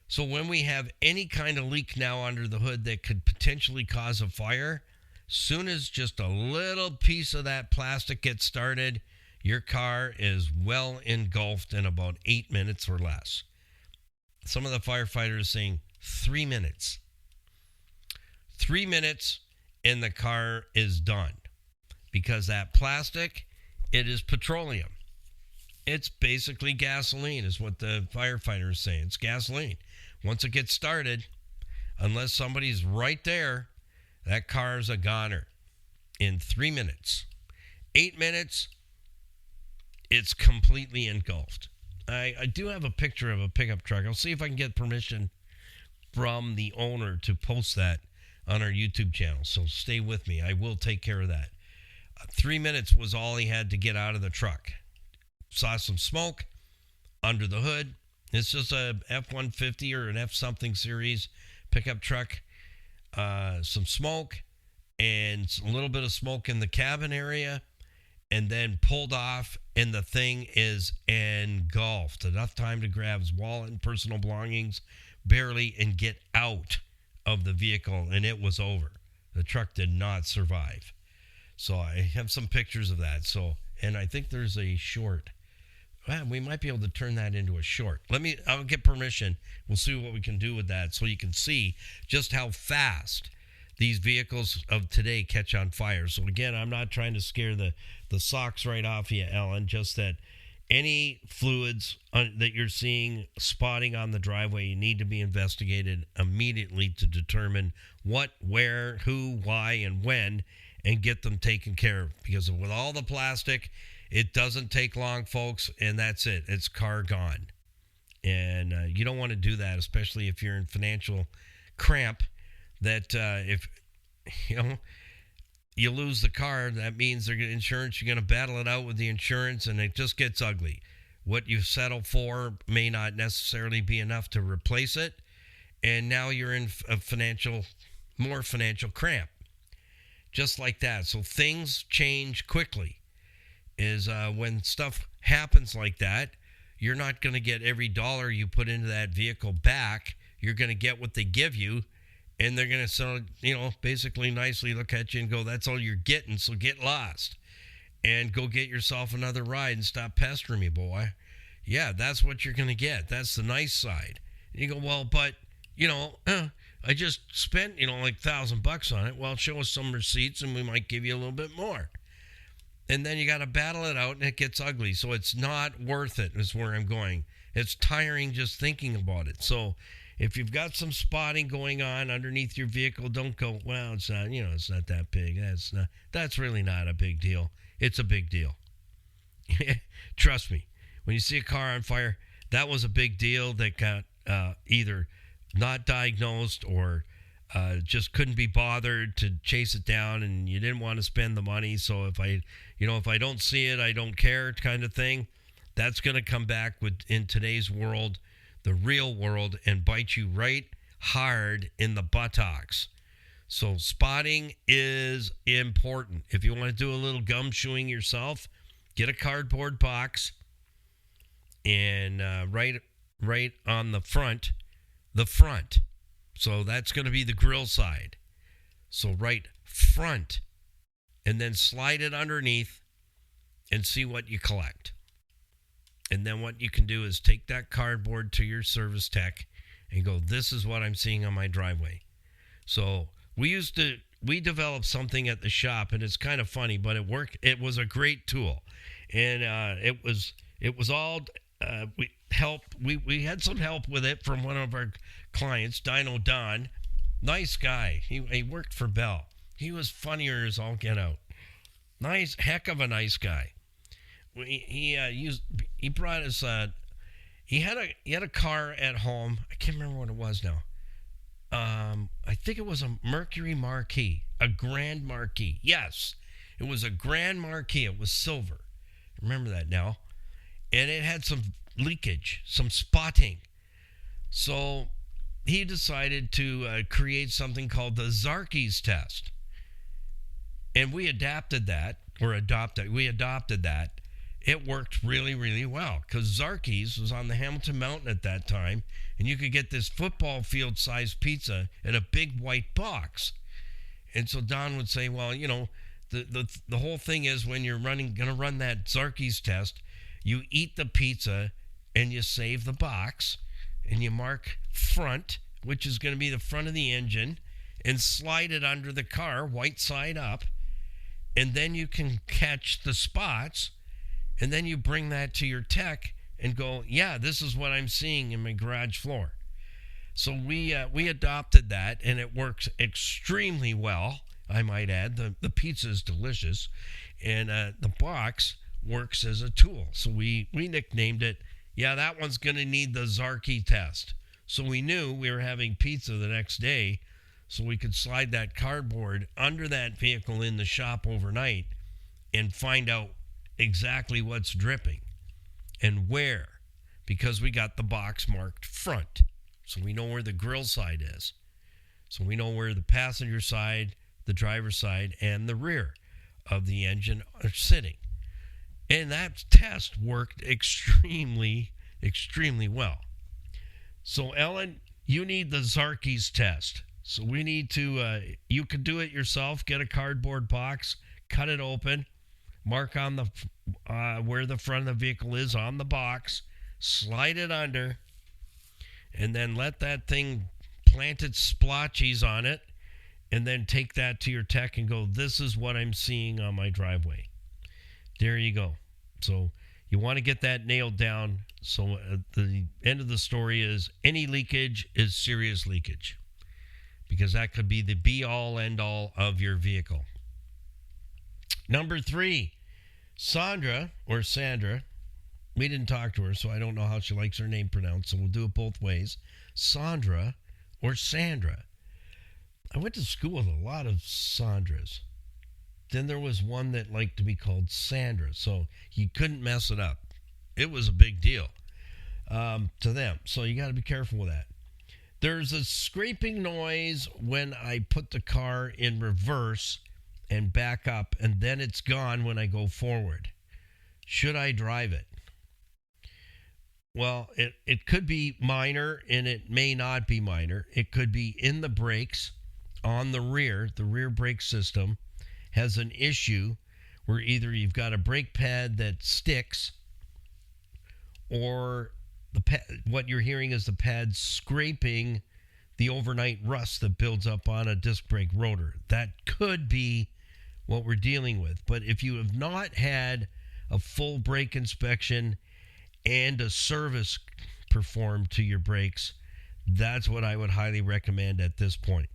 So when we have any kind of leak now under the hood that could potentially cause a fire, soon as just a little piece of that plastic gets started, your car is well engulfed in about 8 minutes or less. Some of the firefighters are saying 3 minutes. 3 minutes and the car is done. Because that plastic, it is petroleum. It's basically gasoline is what the firefighters say. It's gasoline. Once it gets started, Unless somebody's right there, that car's a goner in 3 minutes. 8 minutes, it's completely engulfed. I do have a picture of a pickup truck. I'll see if I can get permission from the owner to post that on our YouTube channel. So stay with me. I will take care of that. 3 minutes was all he had to get out of the truck. Saw some smoke under the hood. It's just a F-150 or an F-something series pickup truck. Some smoke and a little bit of smoke in the cabin area, and then pulled off, and the thing is engulfed. Enough time to grab his wallet and personal belongings, barely, and get out of the vehicle, and it was over. The truck did not survive. So I have some pictures of that. And I think there's a short. Well, we might be able to turn that into a short. I'll get permission. We'll see what we can do with that so you can see just how fast these vehicles of today catch on fire. So again, I'm not trying to scare the socks right off you, Ellen, just that any fluids that you're seeing spotting on the driveway, you need to be investigated immediately to determine what, where, who, why, and when, and get them taken care of. Because with all the plastic, it doesn't take long, folks, and that's it. It's car gone. And you don't want to do that, especially if you're in financial cramp, that if you lose the car, that means they're going to insurance. You're going to battle it out with the insurance, and it just gets ugly. What you settle for may not necessarily be enough to replace it, and now you're in a more financial cramp. Just like that. So things change quickly. When stuff happens like that, you're not going to get every dollar you put into that vehicle back. You're going to get what they give you. And they're going to, basically nicely look at you and go, that's all you're getting, so get lost. And go get yourself another ride and stop pestering me, boy. Yeah, that's what you're going to get. That's the nice side. And you go, well, but, I just spent, like $1,000 on it. Well, show us some receipts and we might give you a little bit more. And then you got to battle it out and it gets ugly. So it's not worth it is where I'm going. It's tiring just thinking about it. So if you've got some spotting going on underneath your vehicle, don't go, well, it's not, it's not that big. That's really not a big deal. It's a big deal. Trust me. When you see a car on fire, that was a big deal that got either not diagnosed or just couldn't be bothered to chase it down, and you didn't want to spend the money. So if I don't see it, I don't care kind of thing. That's going to come back in today's world, the real world, and bite you right hard in the buttocks. So spotting is important. If you want to do a little gumshoeing yourself, get a cardboard box and right on the front. So that's going to be the grill side. So right front, and then slide it underneath and see what you collect. And then what you can do is take that cardboard to your service tech and go, this is what I'm seeing on my driveway. So we developed something at the shop, and it's kind of funny, but it worked. It was a great tool. And it was all, we had some help with it from one of our clients, Dino Don. Nice guy. He worked for Bell. He was funnier as all get out. Nice, heck of a nice guy. He brought us he had a car at home. I can't remember what it was now. I think it was a Mercury Marquis, a Grand Marquis. Yes, it was a Grand Marquis. It was silver. I remember that now. And it had some leakage, some spotting. So he decided to create something called the Zarkey's test. And we adopted that. It worked really, really well because Zarkey's was on the Hamilton Mountain at that time, and you could get this football field-sized pizza in a big white box. And so Don would say, well, the whole thing is when you're going to run that Zarkey's test, you eat the pizza and you save the box and you mark front, which is going to be the front of the engine, and slide it under the car, white side up, and then you can catch the spots. And then you bring that to your tech and go, yeah, this is what I'm seeing in my garage floor. So we adopted that, and it works extremely well. I might add the pizza is delicious, and the box works as a tool. So we nicknamed it. Yeah, that one's going to need the Zarky test. So we knew we were having pizza the next day, so we could slide that cardboard under that vehicle in the shop overnight and find out exactly what's dripping and where, because we got the box marked front. So we know where the grill side is. So we know where the passenger side, the driver's side, and the rear of the engine are sitting. And that test worked extremely, extremely well. So Ellen, you need the Zarky's test. So we need to, you could do it yourself, get a cardboard box, cut it open, mark on the where the front of the vehicle is on the box, slide it under, and then let that thing plant its splotchies on it, and then take that to your tech and go, this is what I'm seeing on my driveway. There you go. So you want to get that nailed down. So the end of the story is any leakage is serious leakage, because that could be the be-all, end-all of your vehicle. Number 3, Sandra, we didn't talk to her, so I don't know how she likes her name pronounced, so we'll do it both ways. Sandra or Sandra. I went to school with a lot of Sandras. Then there was one that liked to be called Sandra, so you couldn't mess it up. It was a big deal to them, so you got to be careful with that. There's a scraping noise when I put the car in reverse and back up, and then it's gone when I go forward. Should I drive it? Well, it could be minor, and it may not be minor. It could be in the brakes on the rear brake system has an issue where either you've got a brake pad that sticks, or what you're hearing is the pad scraping the overnight rust that builds up on a disc brake rotor. That could be what we're dealing with. But if you have not had a full brake inspection and a service performed to your brakes, that's what I would highly recommend at this point.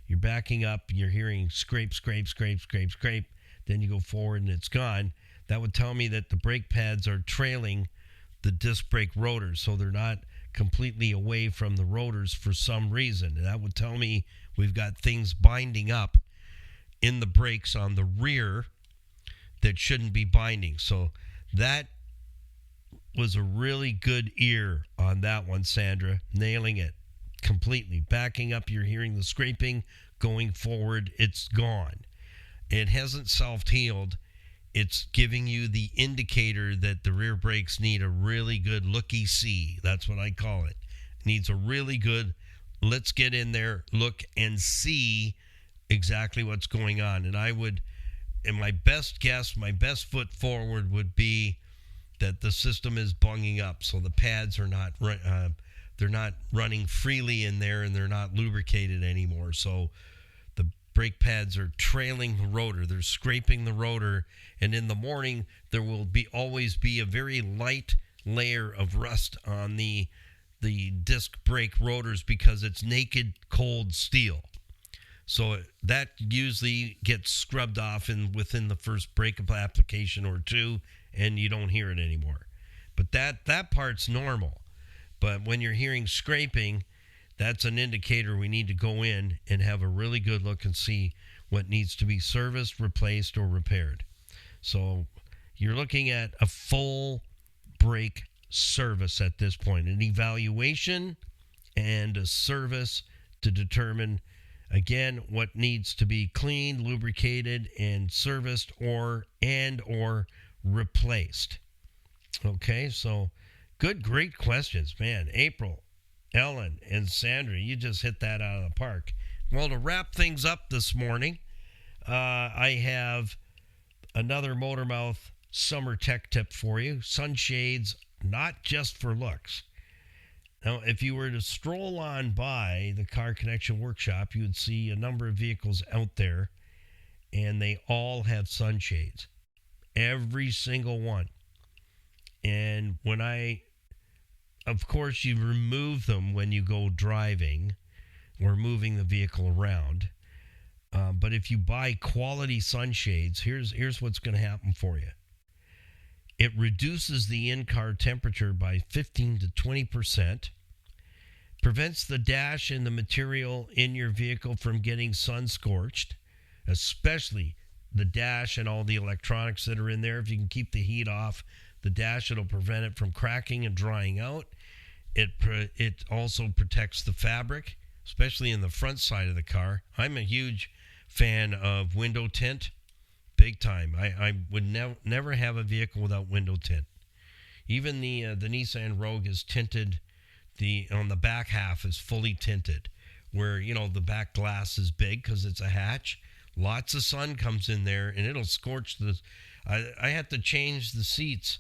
You're backing up, you're hearing scrape, scrape, scrape, scrape, scrape, then you go forward and it's gone. That would tell me that the brake pads are trailing the disc brake rotors, so they're not completely away from the rotors for some reason. And that would tell me we've got things binding up in the brakes on the rear that shouldn't be binding. So that was a really good ear on that one, Sandra. Nailing it completely. Backing up, you're hearing the scraping. Going forward, it's gone. It hasn't self-healed. It's giving you the indicator that the rear brakes need a really good looky-see. That's what I call it. It needs a really good, let's get in there, look and see exactly what's going on. And I would, in my best guess, my best foot forward would be that the system is bunging up. So the pads are not, they're not running freely in there, and they're not lubricated anymore. So the brake pads are trailing the rotor. They're scraping the rotor. And in the morning, there will always be a very light layer of rust on the disc brake rotors, because it's naked, cold steel. So that usually gets scrubbed off within the first brake application or two, and you don't hear it anymore. But that part's normal. But when you're hearing scraping, that's an indicator we need to go in and have a really good look and see what needs to be serviced, replaced, or repaired. So you're looking at a full brake service at this point, an evaluation and a service to determine, again, what needs to be cleaned, lubricated, and serviced or replaced. Okay, so great questions, man. April, Ellen, and Sandra, you just hit that out of the park. Well, to wrap things up this morning, I have another Motormouth summer tech tip for you. Sunshades, not just for looks. Now, if you were to stroll on by the Car Connection workshop, you would see a number of vehicles out there, and they all have sunshades. Every single one. And when I of course, you remove them when you go driving or moving the vehicle around. But if you buy quality sunshades, here's what's going to happen for you. It reduces the in-car temperature by 15 to 20%, prevents the dash and the material in your vehicle from getting sun-scorched, especially the dash and all the electronics that are in there. If you can keep the heat off the dash, it'll prevent it from cracking and drying out. It also protects the fabric, especially in the front side of the car. I'm a huge fan of window tint, big time. I would never have a vehicle without window tint. Even the Nissan Rogue is tinted. On the back half is fully tinted, where the back glass is big because it's a hatch. Lots of sun comes in there and it'll scorch I had to change the seats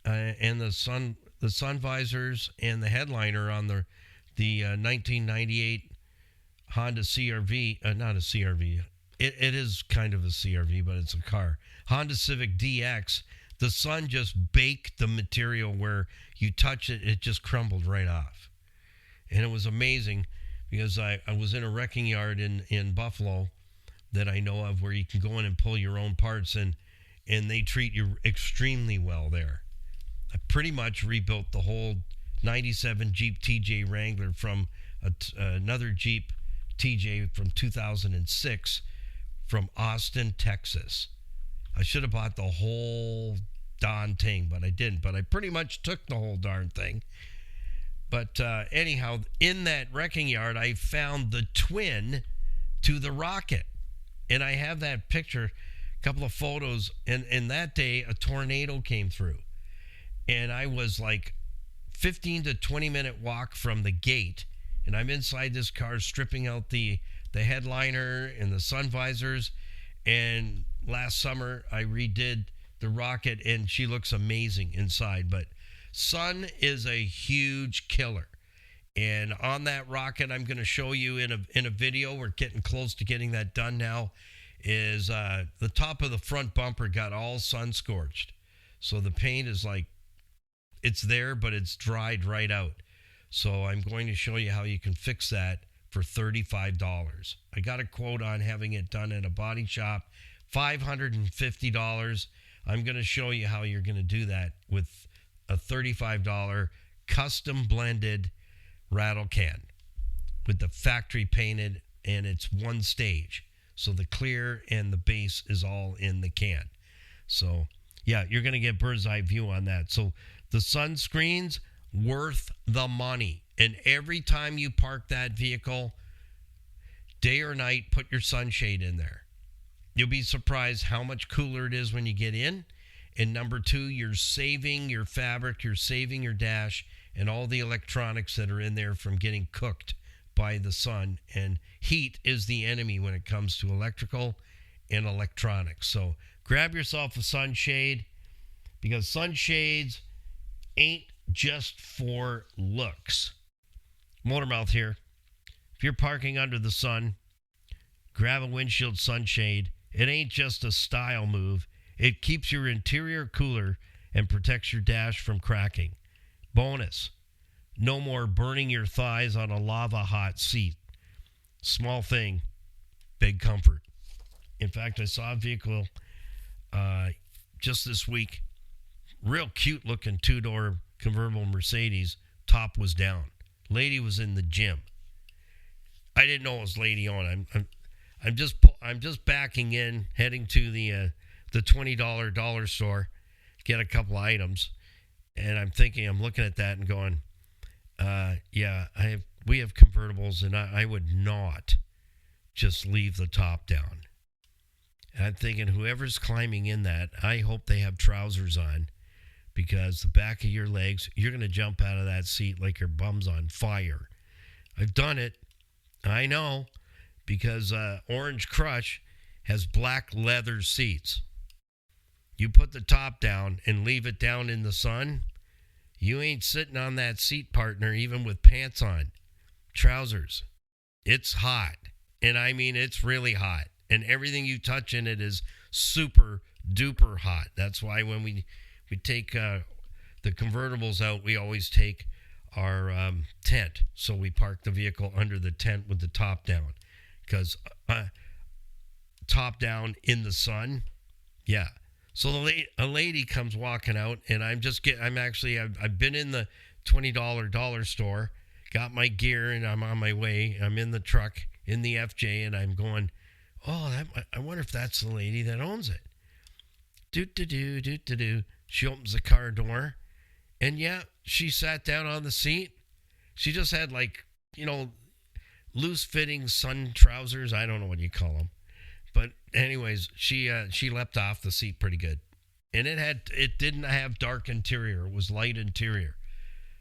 and the sun visors and the headliner on the 1998 Honda CRV, not a CRV. It is kind of a CRV, but it's a car. Honda Civic DX. The sun just baked the material where you touch it, it just crumbled right off. And it was amazing because I was in a wrecking yard in Buffalo that I know of where you can go in and pull your own parts, and they treat you extremely well there. I pretty much rebuilt the whole 97 Jeep TJ Wrangler from another Jeep TJ from 2006 from Austin, Texas. I should have bought the whole darn thing, but I didn't. But I pretty much took the whole darn thing. But anyhow, in that wrecking yard, I found the twin to the Rocket. And I have that picture, a couple of photos. And that day, a tornado came through. And I was like 15 to 20 minute walk from the gate. And I'm inside this car stripping out the headliner and the sun visors. And last summer, I redid the Rocket, and she looks amazing inside. But sun is a huge killer. And on that Rocket, I'm going to show you in a video. We're getting close to getting that done now. Is the top of the front bumper got all sun scorched. So the paint is like, it's there, but it's dried right out. So I'm going to show you how you can fix that for $35. I got a quote on having it done at a body shop, $550. I'm going to show you how you're going to do that with a $35 custom blended rattle can with the factory painted, and it's one stage. So the clear and the base is all in the can. So yeah, you're going to get bird's eye view on that. So the sunscreens, worth the money. And every time you park that vehicle, day or night, put your sunshade in there. You'll be surprised how much cooler it is when you get in. And number two, you're saving your fabric, you're saving your dash, and all the electronics that are in there from getting cooked by the sun. And heat is the enemy when it comes to electrical and electronics. So grab yourself a sunshade, because sunshades ain't just for looks. Motormouth here. If you're parking under the sun, grab a windshield sunshade. It ain't just a style move. It keeps your interior cooler and protects your dash from cracking. Bonus, no more burning your thighs on a lava hot seat. Small thing, big comfort. In fact, I saw a vehicle just this week, real cute looking two-door convertible Mercedes, top was down. Lady was in the gym. I didn't know it was lady on. I'm just backing in, heading to the $20 dollar store, get a couple items, and I'm looking at that and going, we have convertibles, and I would not just leave the top down. And I'm thinking, whoever's climbing in that, I hope they have trousers on, because the back of your legs, you're going to jump out of that seat like your bum's on fire. I've done it. I know, because Orange Crush has black leather seats. You put the top down and leave it down in the sun, you ain't sitting on that seat, partner, even with pants on. Trousers. It's hot. And I mean, it's really hot. And everything you touch in it is super duper hot. That's why when we take the convertible's out, we always take our tent. So we park the vehicle under the tent with the top down. Because top down in the sun, yeah. So a lady comes walking out, and I've been in the $20 dollar store, got my gear, and I'm on my way. I'm in the truck in the FJ, and I'm going, oh, I wonder if that's the lady that owns it. Do. She opens the car door, and yeah, she sat down on the seat. She just had loose fitting sun trousers. I don't know what you call them. But anyways, she leapt off the seat pretty good. And it didn't have dark interior. It was light interior.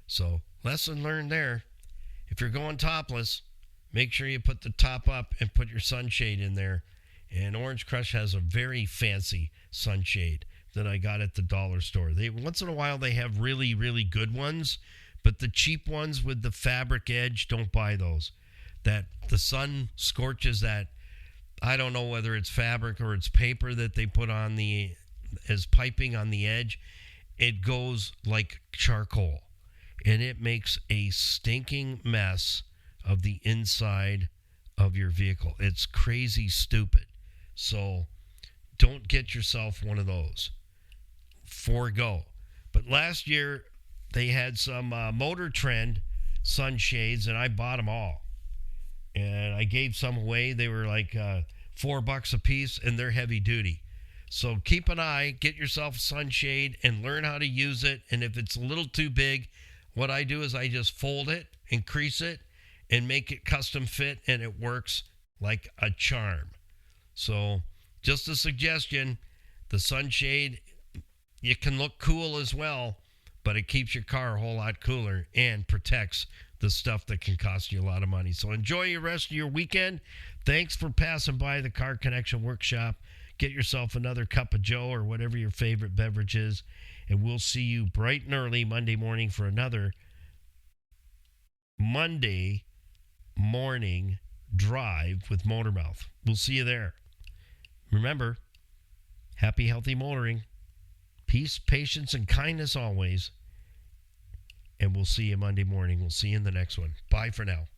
So lesson learned there. If you're going topless, make sure you put the top up and put your sunshade in there. And Orange Crush has a very fancy sunshade that I got at the dollar store. Once in a while they have really, really good ones, but the cheap ones with the fabric edge, don't buy those. That the sun scorches that. I don't know whether it's fabric or it's paper that they put on as piping on the edge. It goes like charcoal, and it makes a stinking mess of the inside of your vehicle. It's crazy stupid. So don't get yourself one of those. Forgo. But last year they had some Motor Trend sunshades, and I bought them all. And I gave some away. They were like $4 a piece, and they're heavy duty. So keep an eye, get yourself a sunshade, and learn how to use it. And if it's a little too big, what I do is I just fold it, increase it, and make it custom fit, and it works like a charm. So just a suggestion, the sunshade, you can look cool as well, but it keeps your car a whole lot cooler and protects the stuff that can cost you a lot of money. So enjoy your rest of your weekend. Thanks for passing by the Car Connection Workshop. Get yourself another cup of Joe or whatever your favorite beverage is, and we'll see you bright and early Monday morning for another Monday morning drive with Motormouth. We'll see you there. Remember, happy, healthy motoring. Peace, patience, and kindness always. And we'll see you Monday morning. We'll see you in the next one. Bye for now.